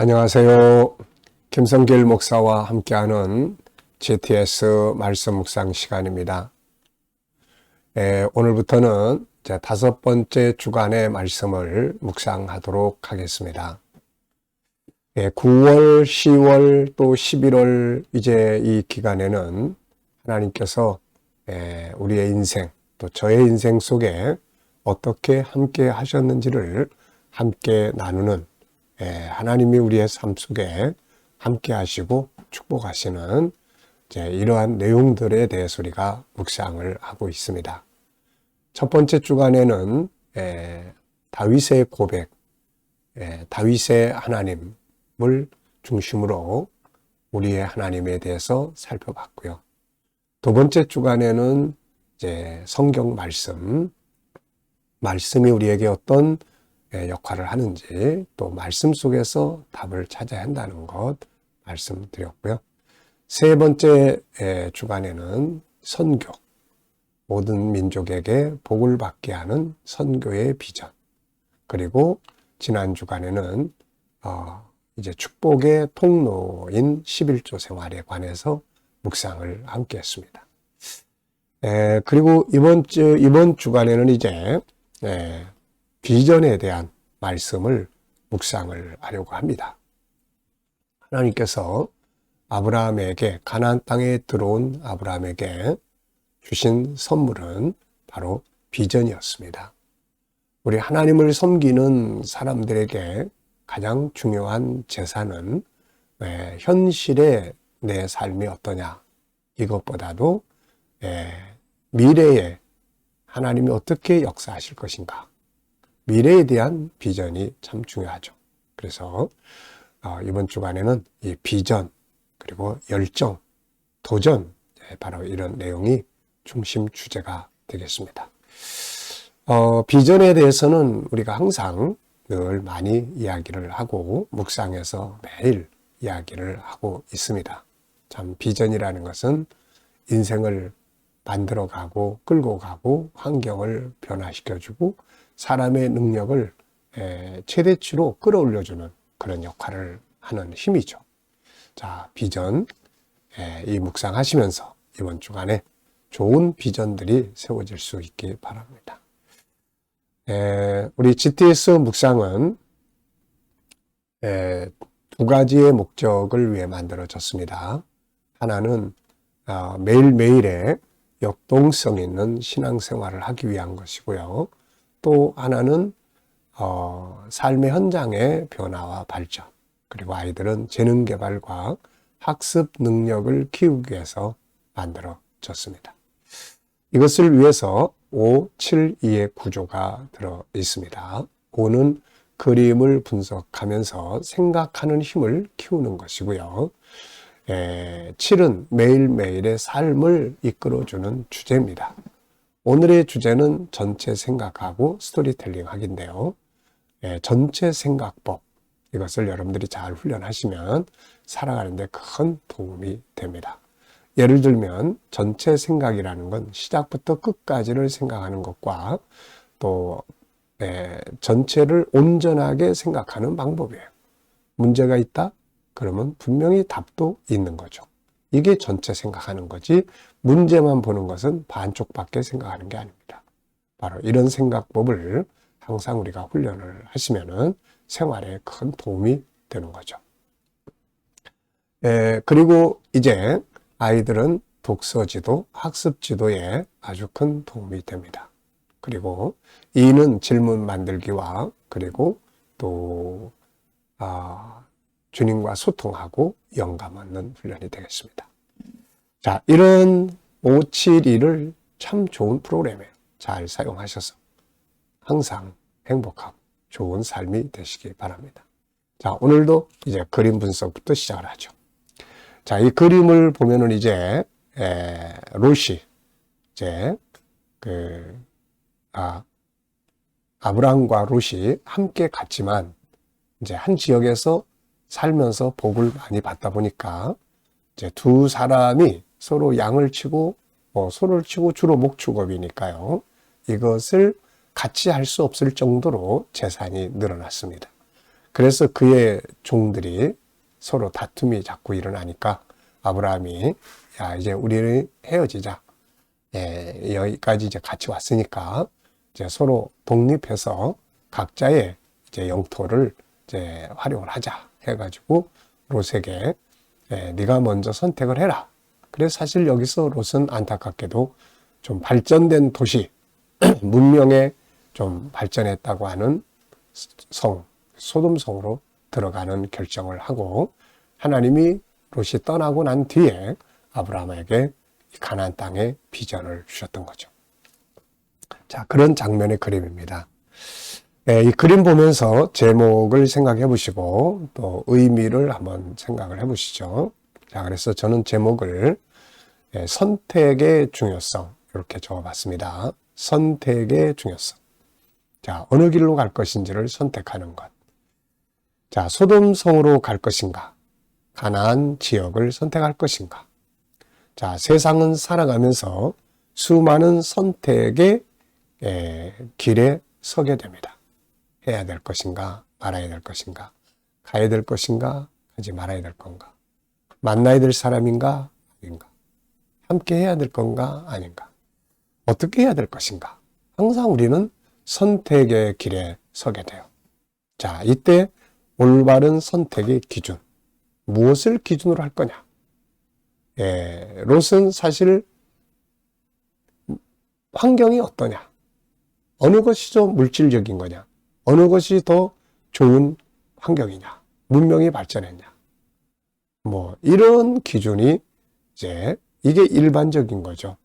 안녕하세요. 김성길 목사와 함께하는 GTS 말씀 묵상 시간입니다. 오늘부터는 제 5번째 주간의 말씀을 묵상하도록 하겠습니다. 9월, 10월 또 11월 이제 이 기간에는 하나님께서 우리의 인생 또 저의 인생 속에 어떻게 함께 하셨는지를 함께 나누는 하나님이 우리의 삶 속에 함께 하시고 축복하시는 이러한 내용들에 대해서 우리가 묵상을 하고 있습니다. 첫 번째 주간에는 다윗의 고백, 다윗의 하나님을 중심으로 우리의 하나님에 대해서 살펴봤고요. 두 번째 주간에는 이제 성경 말씀이 우리에게 어떤 역할을 하는지 또 말씀 속에서 답을 찾아야 한다는 것 말씀드렸고요. 세 번째 주간에는 선교, 모든 민족에게 복을 받게 하는 선교의 비전, 그리고 지난 주간에는 이제 축복의 통로인 11조 생활에 관해서 묵상을 함께 했습니다. 그리고 이번 주간에는 이제 비전에 대한 말씀을 묵상을 하려고 합니다. 하나님께서 아브라함에게, 가나안 땅에 들어온 아브라함에게 주신 선물은 바로 비전이었습니다. 우리 하나님을 섬기는 사람들에게 가장 중요한 재산은 현실의 내 삶이 어떠냐, 이것보다도 미래에 하나님이 어떻게 역사하실 것인가, 미래에 대한 비전이 참 중요하죠. 그래서 이번 주간에는 이 비전, 그리고 열정, 도전, 바로 이런 내용이 중심 주제가 되겠습니다. 비전에 대해서는 우리가 항상 늘 많이 이야기를 하고 묵상해서 매일 이야기를 하고 있습니다. 참 비전이라는 것은 인생을 만들어가고 끌고 가고 환경을 변화시켜주고 사람의 능력을 최대치로 끌어올려주는 그런 역할을 하는 힘이죠. 자, 비전, 이 묵상하시면서 이번 주간에 좋은 비전들이 세워질 수 있기 바랍니다. 우리 GTS 묵상은 두 가지의 목적을 위해 만들어졌습니다. 하나는 매일매일의 역동성 있는 신앙생활을 하기 위한 것이고요. 또 하나는 삶의 현장의 변화와 발전, 그리고 아이들은 재능 개발과 학습 능력을 키우기 위해서 만들어졌습니다. 이것을 위해서 5, 7, 2의 구조가 들어 있습니다. 5는 그림을 분석하면서 생각하는 힘을 키우는 것이고요. 7은 매일매일의 삶을 이끌어주는 주제입니다. 오늘의 주제는 전체 생각하고 스토리텔링 하기인데요. 전체 생각법, 이것을 여러분들이 잘 훈련하시면 살아가는 데 큰 도움이 됩니다. 예를 들면 전체 생각이라는 건 시작부터 끝까지를 생각하는 것과 또 전체를 온전하게 생각하는 방법이에요. 문제가 있다? 그러면 분명히 답도 있는 거죠. 이게 전체 생각하는 거지, 문제만 보는 것은 반쪽밖에 생각하는 게 아닙니다. 바로 이런 생각법을 항상 우리가 훈련을 하시면은 생활에 큰 도움이 되는 거죠. 그리고 이제 아이들은 독서지도, 학습지도에 아주 큰 도움이 됩니다. 그리고 2는 질문 만들기와 그리고 또 주님과 소통하고 영감 얻는 훈련이 되겠습니다. 자, 이런 572를 참 좋은 프로그램이에요. 잘 사용하셔서 항상 행복하고 좋은 삶이 되시기 바랍니다. 자, 오늘도 이제 그림 분석부터 시작을 하죠. 자, 이 그림을 보면은 이제 롯이 이제 아브라함과 롯이 함께 갔지만 이제 한 지역에서 살면서 복을 많이 받다 보니까 이제 두 사람이 서로 양을 치고 소를 치고 주로 목축업이니까요. 이것을 같이 할 수 없을 정도로 재산이 늘어났습니다. 그래서 그의 종들이 서로 다툼이 자꾸 일어나니까 아브라함이 야, 이제 우리는 헤어지자. 예, 여기까지 이제 같이 왔으니까 이제 서로 독립해서 각자의 이제 영토를 이제 활용을 하자 해가지고 롯에게 네가 먼저 선택을 해라. 그래서 사실 여기서 롯은 안타깝게도 좀 발전된 도시, 문명에 좀 발전했다고 하는 성, 소돔성으로 들어가는 결정을 하고 하나님이 롯이 떠나고 난 뒤에 아브라함에게 가나안 땅의 비전을 주셨던 거죠. 자, 그런 장면의 그림입니다. 이 그림 보면서 제목을 생각해 보시고 또 의미를 한번 생각을 해 보시죠. 자, 그래서 저는 제목을 선택의 중요성 이렇게 적어봤습니다. 선택의 중요성. 자, 어느 길로 갈 것인지를 선택하는 것. 자, 소돔성으로 갈 것인가? 가나안 지역을 선택할 것인가? 자, 세상은 살아가면서 수많은 선택의 길에 서게 됩니다. 해야 될 것인가? 말아야 될 것인가? 가야 될 것인가? 가지 말아야 될 건가? 만나야 될 사람인가? 아닌가? 함께 해야 될 건가? 아닌가? 어떻게 해야 될 것인가? 항상 우리는 선택의 길에 서게 돼요. 자, 이때 올바른 선택의 기준. 무엇을 기준으로 할 거냐? 롯은 사실 환경이 어떠냐? 어느 것이 좀 물질적인 거냐? 어느 것이 더 좋은 환경이냐? 문명이 발전했냐? 뭐 이런 기준이 이제 이게 일반적인 거죠.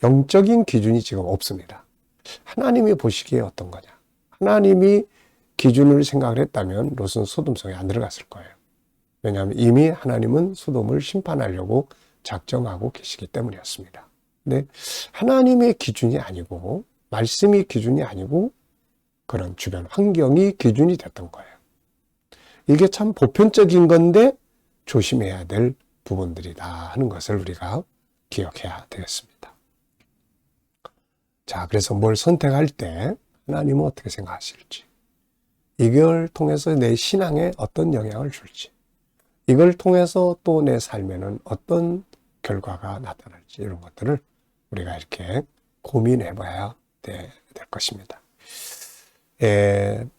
영적인 기준이 지금 없습니다. 하나님이 보시기에 어떤 거냐? 하나님이 기준을 생각을 했다면 롯은 소돔성에 안 들어갔을 거예요. 왜냐하면 이미 하나님은 소돔을 심판하려고 작정하고 계시기 때문이었습니다. 근데 하나님의 기준이 아니고 말씀이 기준이 아니고 그런 주변 환경이 기준이 됐던 거예요. 이게 참 보편적인 건데 조심해야 될 부분들이다 하는 것을 우리가 기억해야 되겠습니다. 자, 그래서 뭘 선택할 때 하나님은 어떻게 생각하실지, 이걸 통해서 내 신앙에 어떤 영향을 줄지, 이걸 통해서 또 내 삶에는 어떤 결과가 나타날지, 이런 것들을 우리가 이렇게 고민해 봐야 될 것입니다.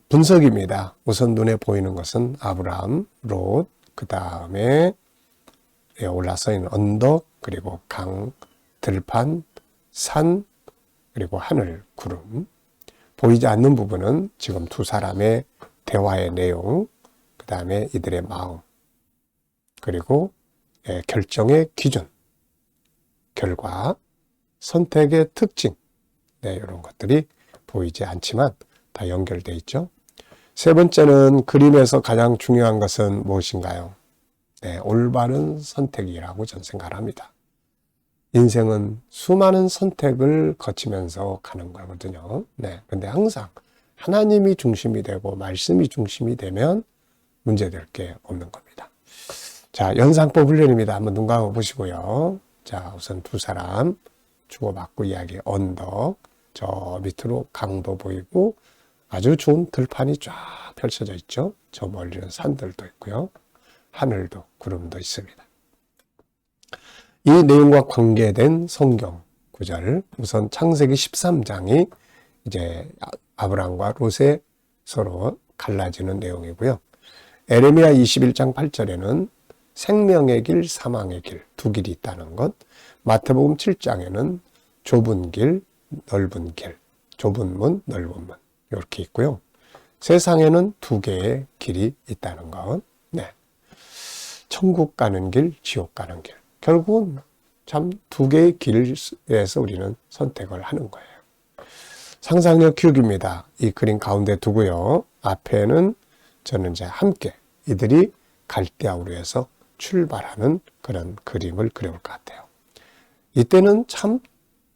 분석입니다. 우선 눈에 보이는 것은 아브라함, 롯, 그 다음에 올라서 있는 언덕, 그리고 강, 들판, 산, 그리고 하늘, 구름. 보이지 않는 부분은 지금 두 사람의 대화의 내용, 그 다음에 이들의 마음, 그리고 결정의 기준, 결과, 선택의 특징, 이런 것들이 보이지 않지만 다 연결되어 있죠. 세 번째는 그림에서 가장 중요한 것은 무엇인가요? 올바른 선택이라고 저는 생각합니다. 인생은 수많은 선택을 거치면서 가는 거거든요. 근데 항상 하나님이 중심이 되고 말씀이 중심이 되면 문제될 게 없는 겁니다. 자, 연상법 훈련입니다. 한번 눈 감아 보시고요. 자, 우선 두 사람 주고받고 이야기, 언덕, 저 밑으로 강도 보이고 아주 좋은 들판이 쫙 펼쳐져 있죠. 저 멀리는 산들도 있고요. 하늘도, 구름도 있습니다. 이 내용과 관계된 성경 구절, 우선 창세기 13장이 이제 아브람과 롯의 서로 갈라지는 내용이고요. 에레미야 21장 8절에는 생명의 길, 사망의 길, 두 길이 있다는 것. 마태복음 7장에는 좁은 길, 넓은 길, 좁은 문, 넓은 문 이렇게 있고요. 세상에는 두 개의 길이 있다는 것. 천국 가는 길, 지옥 가는 길. 결국은 참 두 개의 길에서 우리는 선택을 하는 거예요. 상상력 키우기입니다. 이 그림 가운데 두고요. 앞에는 저는 이제 함께 이들이 갈대아우르에서 출발하는 그런 그림을 그려볼 것 같아요. 이때는 참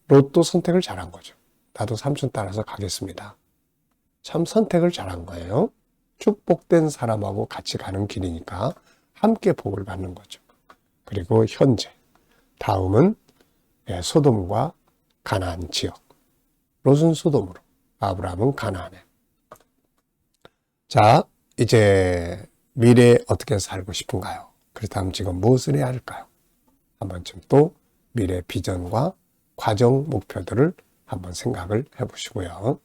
롯도 선택을 잘한 거죠. 나도 삼촌 따라서 가겠습니다. 참 선택을 잘한 거예요. 축복된 사람하고 같이 가는 길이니까 함께 복을 받는 거죠. 그리고 현재 다음은 소돔과 가나안 지역. 롯은 소돔으로, 아브라함은 가나안에. 자, 이제 미래에 어떻게 살고 싶은가요? 그렇다면 지금 무엇을 해야 할까요? 한 번쯤 또 미래 비전과 과정 목표들을 한번 생각을 해보시고요.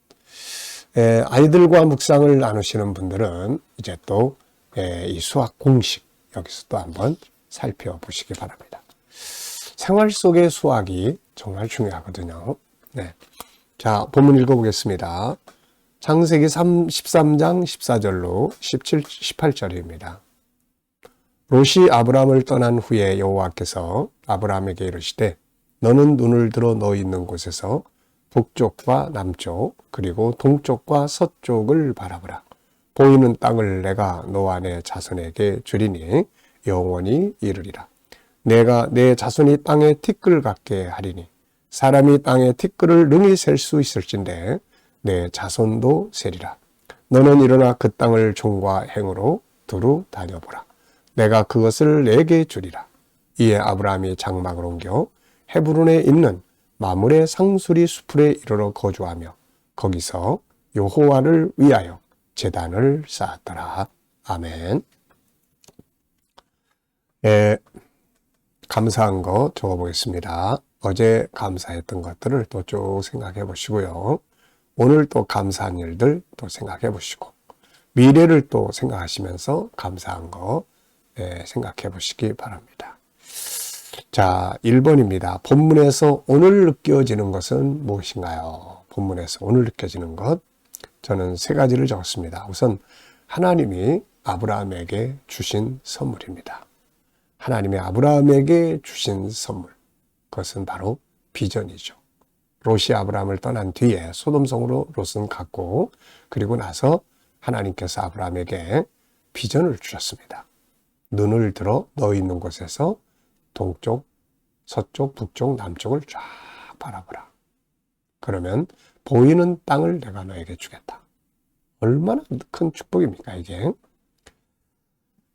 아이들과 묵상을 나누시는 분들은 이제 또 이 수학 공식 여기서 또 한번 살펴보시기 바랍니다. 생활 속의 수학이 정말 중요하거든요. 네. 자, 본문 읽어보겠습니다. 창세기 13장 14절로 17, 18절입니다. 롯이 아브람을 떠난 후에 여호와께서 아브람에게 이르시되 너는 눈을 들어 너 있는 곳에서 북쪽과 남쪽 그리고 동쪽과 서쪽을 바라보라. 보이는 땅을 내가 너와 내 자손에게 주리니 영원히 이르리라. 내가 내 자손이 땅에 티끌 같게 하리니 사람이 땅에 티끌을 능히 셀 수 있을진데 내 자손도 세리라. 너는 일어나 그 땅을 종과 행으로 두루 다녀보라. 내가 그것을 내게 주리라. 이에 아브라함이 장막을 옮겨 헤브론에 있는 마므레 상수리 수풀에 이르러 거주하며 거기서 여호와를 위하여 제단을 쌓았더라. 아멘. 감사한 거 적어보겠습니다. 어제 감사했던 것들을 또 쭉 생각해 보시고요. 오늘 또 감사한 일들 또 생각해 보시고 미래를 또 생각하시면서 감사한 거 생각해 보시기 바랍니다. 자, 1번입니다. 본문에서 오늘 느껴지는 것은 무엇인가요? 본문에서 오늘 느껴지는 것 저는 세 가지를 적었습니다. 우선 하나님이 아브라함에게 주신 선물입니다. 하나님이 아브라함에게 주신 선물 그것은 바로 비전이죠. 롯이 아브라함을 떠난 뒤에 소돔성으로 롯은 갔고 그리고 나서 하나님께서 아브라함에게 비전을 주셨습니다. 눈을 들어 너 있는 곳에서 동쪽, 서쪽, 북쪽, 남쪽을 쫙 바라보라. 그러면 보이는 땅을 내가 너에게 주겠다. 얼마나 큰 축복입니까 이게.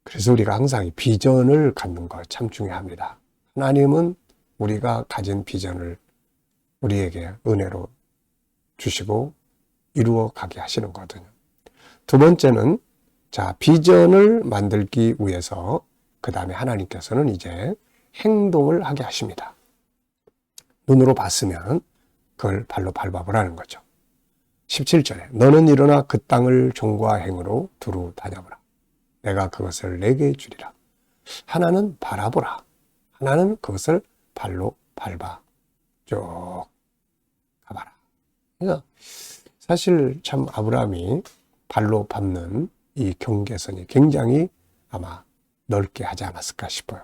그래서 우리가 항상 이 비전을 갖는 것 참 중요합니다. 하나님은 우리가 가진 비전을 우리에게 은혜로 주시고 이루어 가게 하시는 거거든요. 두 번째는 자 비전을 만들기 위해서 그 다음에 하나님께서는 이제 행동을 하게 하십니다. 눈으로 봤으면 그걸 발로 밟아보라는 거죠. 17절에 너는 일어나 그 땅을 종과 행으로 두루 다녀보라. 내가 그것을 내게 주리라. 하나는 바라보라. 하나는 그것을 발로 밟아 쭉 가봐라. 그러니까 사실 참 아브라함이 발로 밟는 이 경계선이 굉장히 아마 넓게 하지 않았을까 싶어요.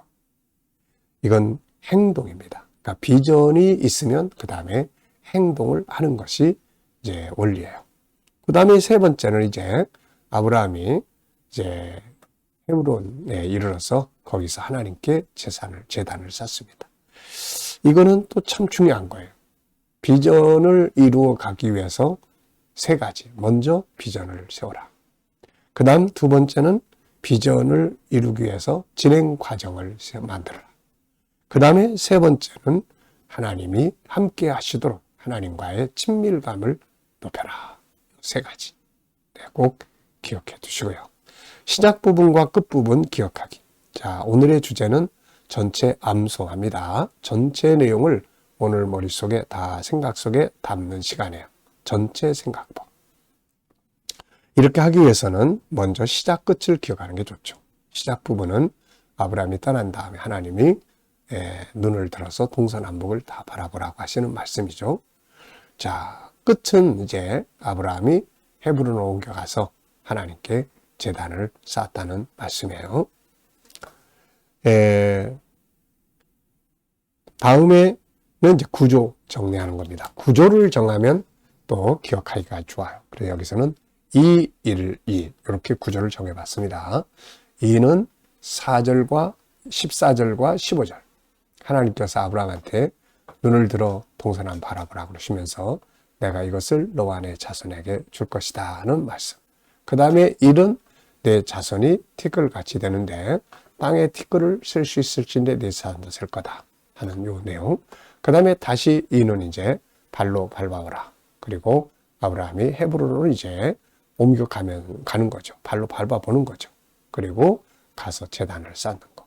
이건 행동입니다. 그러니까 비전이 있으면 그 다음에 행동을 하는 것이 이제 원리예요. 그 다음에 세 번째는 이제 아브라함이 이제 헤브론에 이르러서 거기서 하나님께 제단을 쌓습니다. 이거는 또 참 중요한 거예요. 비전을 이루어 가기 위해서 세 가지. 먼저 비전을 세워라. 그 다음 두 번째는 비전을 이루기 위해서 진행 과정을 만들어라. 그 다음에 세 번째는 하나님이 함께 하시도록 하나님과의 친밀감을 높여라. 세 가지. 꼭 기억해 두시고요. 시작 부분과 끝 부분 기억하기. 자, 오늘의 주제는 전체 암송합니다. 전체 내용을 오늘 머릿속에 다 생각 속에 담는 시간이에요. 전체 생각법. 이렇게 하기 위해서는 먼저 시작 끝을 기억하는 게 좋죠. 시작 부분은 아브라함이 떠난 다음에 하나님이 눈을 들어서 동서남북을 다 바라보라고 하시는 말씀이죠. 자, 끝은 이제 아브라함이 헤브론으로 옮겨가서 하나님께 제단을 쌓았다는 말씀이에요. 다음에는 이제 구조 정리하는 겁니다. 구조를 정하면 또 기억하기가 좋아요. 그래서 여기서는 2, 1, 2 이렇게 구조를 정해봤습니다. 2는 4절과 14절과 15절. 하나님께서 아브라함한테 눈을 들어 동서남 바라보라 그러시면서 내가 이것을 너와 내 자손에게 줄 것이다 하는 말씀. 그 다음에 1은 내 자손이 티끌같이 되는데 땅에 티끌을 쓸 수 있을진데 내 자손도 쓸 거다 하는 요 내용. 그 다음에 다시 2는 이제 발로 밟아오라. 그리고 아브라함이 헤브론으로 이제 가는 거죠. 발로 밟아보는 거죠. 그리고 가서 제단을 쌓는 거.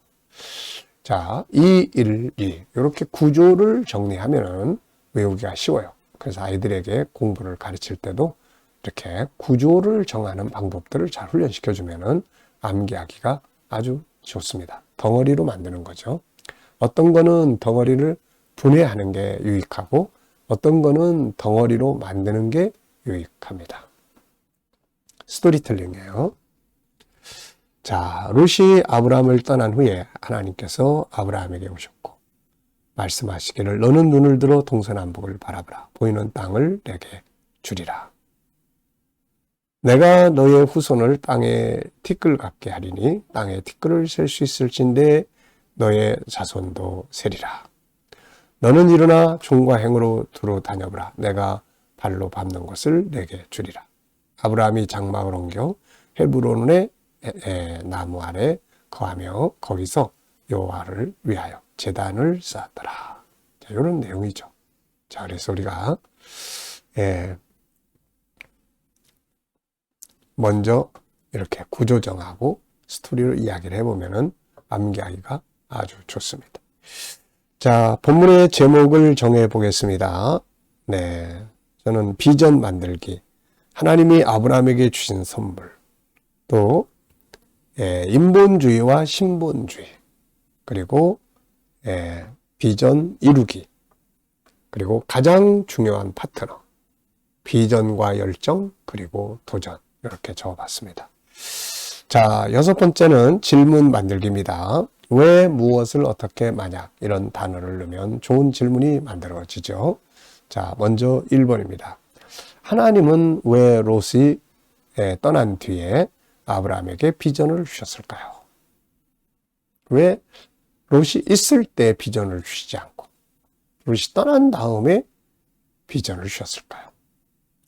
자, 2, 1, 2 이렇게 구조를 정리하면은 외우기가 쉬워요. 그래서 아이들에게 공부를 가르칠 때도 이렇게 구조를 정하는 방법들을 잘 훈련시켜주면은 암기하기가 아주 좋습니다. 덩어리로 만드는 거죠. 어떤 거는 덩어리를 분해하는 게 유익하고 어떤 거는 덩어리로 만드는 게 유익합니다. 스토리텔링이에요. 자, 롯이 아브라함을 떠난 후에 하나님께서 아브라함에게 오셨고 말씀하시기를 너는 눈을 들어 동서남북을 바라보라. 보이는 땅을 내게 주리라. 내가 너의 후손을 땅에 티끌 같게 하리니 땅에 티끌을 셀 수 있을진데 너의 자손도 세리라. 너는 일어나 종과 행으로 두루 다녀보라. 내가 발로 밟는 것을 내게 주리라. 아브라함이 장막을 옮겨 헤브론의 나무 아래 거하며 거기서 여호와를 위하여 제단을 쌓았더라. 자, 이런 내용이죠. 자, 그래서 우리가 먼저 이렇게 구조 정하고 스토리를 이야기를 해보면은 암기하기가 아주 좋습니다. 자, 본문의 제목을 정해 보겠습니다. 네, 저는 비전 만들기, 하나님이 아브라함에게 주신 선물, 또 인본주의와 신본주의, 그리고 비전 이루기, 그리고 가장 중요한 파트너, 비전과 열정, 그리고 도전, 이렇게 적어봤습니다. 자, 6번째는 질문 만들기입니다. 왜, 무엇을, 어떻게, 만약 이런 단어를 넣으면 좋은 질문이 만들어지죠. 자, 먼저 1번입니다. 하나님은 왜 롯이 떠난 뒤에 아브라함에게 비전을 주셨을까요? 왜 롯이 있을 때 비전을 주시지 않고 롯이 떠난 다음에 비전을 주셨을까요?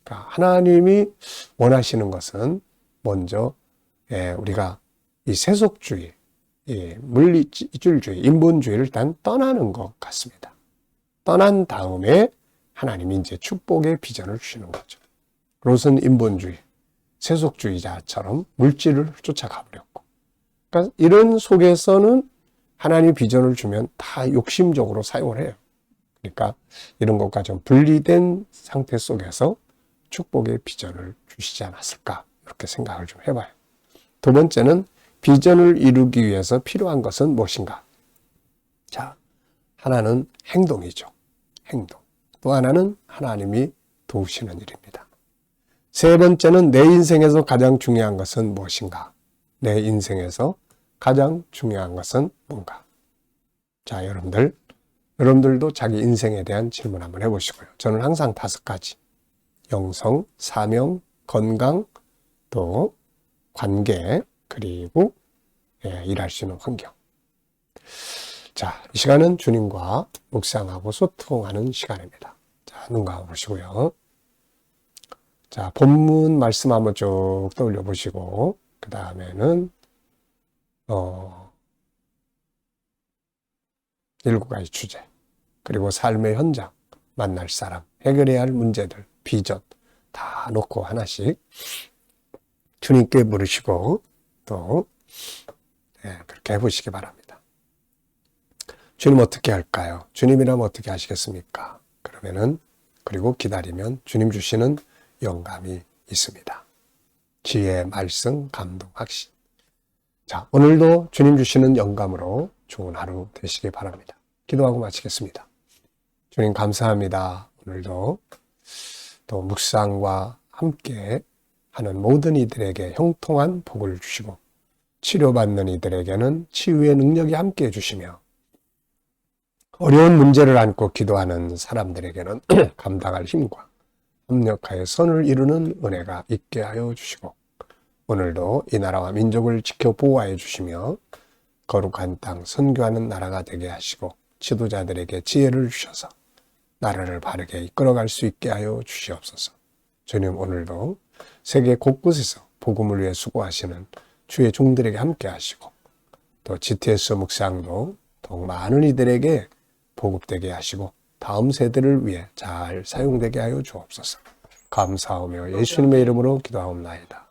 그러니까 하나님이 원하시는 것은 먼저 우리가 이 세속주의, 물리주의, 인본주의를 일단 떠나는 것 같습니다. 떠난 다음에 하나님이 이제 축복의 비전을 주시는 거죠. 롯은 인본주의, 세속주의자처럼 물질을 쫓아가 버렸고, 그러니까 이런 속에서는 하나님 비전을 주면 다 욕심적으로 사용을 해요. 그러니까 이런 것과 좀 분리된 상태 속에서 축복의 비전을 주시지 않았을까, 이렇게 생각을 좀 해봐요. 두 번째는 비전을 이루기 위해서 필요한 것은 무엇인가? 자, 하나는 행동이죠. 행동. 또 하나는 하나님이 도우시는 일입니다. 세 번째는 내 인생에서 가장 중요한 것은 무엇인가? 내 인생에서 가장 중요한 것은 뭔가? 자, 여러분들도 자기 인생에 대한 질문 한번 해보시고요. 저는 항상 5가지. 영성, 사명, 건강, 또 관계, 그리고 일할 수 있는 환경. 자, 이 시간은 주님과 묵상하고 소통하는 시간입니다. 자, 눈 감아보시고요. 자, 본문 말씀 한번 쭉 떠올려 보시고, 그 다음에는 7가지 주제, 그리고 삶의 현장, 만날 사람, 해결해야 할 문제들, 비전 다 놓고 하나씩 주님께 물으시고 또 그렇게 해보시기 바랍니다. 주님 어떻게 할까요? 주님이라면 어떻게 하시겠습니까? 그리고 기다리면 주님 주시는 영감이 있습니다. 지혜, 말씀, 감동, 확신. 자, 오늘도 주님 주시는 영감으로 좋은 하루 되시기 바랍니다. 기도하고 마치겠습니다. 주님 감사합니다. 오늘도 또 묵상과 함께 하는 모든 이들에게 형통한 복을 주시고 치료받는 이들에게는 치유의 능력이 함께 해주시며 어려운 문제를 안고 기도하는 사람들에게는 감당할 힘과 협력하여 선을 이루는 은혜가 있게 하여 주시고 오늘도 이 나라와 민족을 지켜 보호하여 주시며 거룩한 땅 선교하는 나라가 되게 하시고 지도자들에게 지혜를 주셔서 나라를 바르게 이끌어갈 수 있게 하여 주시옵소서. 주님 오늘도 세계 곳곳에서 복음을 위해 수고하시는 주의 종들에게 함께 하시고 또 GTS 묵상도 더욱 많은 이들에게 보급되게 하시고 다음 세대를 위해 잘 사용되게 하여 주옵소서. 감사하며 예수님의 이름으로 기도하옵나이다.